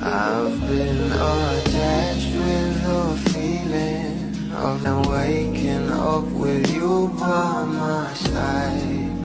I've been attached with the feeling of now waking up with you by my side.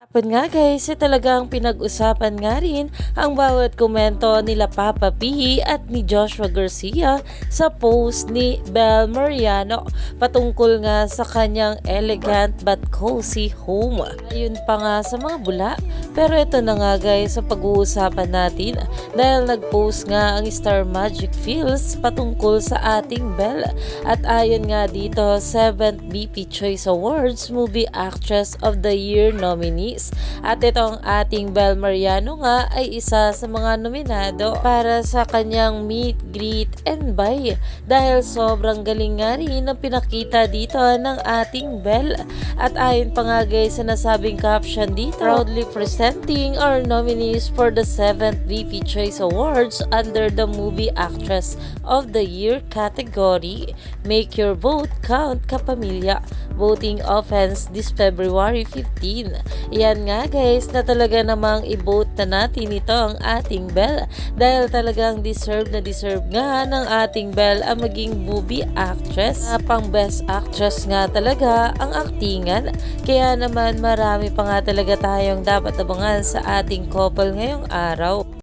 Hapon nga guys, talagang pinag-usapan nga rin ang bawat komento nila Papa P at ni Joshua Garcia sa post ni Bel Mariano patungkol nga sa kanyang elegant but cozy home. Ayun pa nga sa mga bula, pero ito na nga guys sa pag-uusapan natin dahil nag-post nga ang Star Magic Feels patungkol sa ating Bel at ayon nga dito 7th BP Choice Awards Movie Actress of the Year nominees. At itong ating Bel Mariano nga ay isa sa mga nominado para sa kanyang meet, greet, and buy dahil sobrang galing nga rin ang pinakita dito ng ating Bel. At ayon pa nga guys sa nasabing caption dito, proudly presenting our nominees for the 7th VP Choice Awards under the Movie Actress of the Year category. Make your vote count, kapamilya. Voting opens this February 15. Yan nga guys na talaga namang i-vote na natin ito ang ating Bel dahil talagang deserve nga ng ating Bel ang maging movie actress. Pang best actress nga talaga ang aktingan, kaya naman marami pa nga talaga tayong dapat abangan sa ating couple ngayong araw.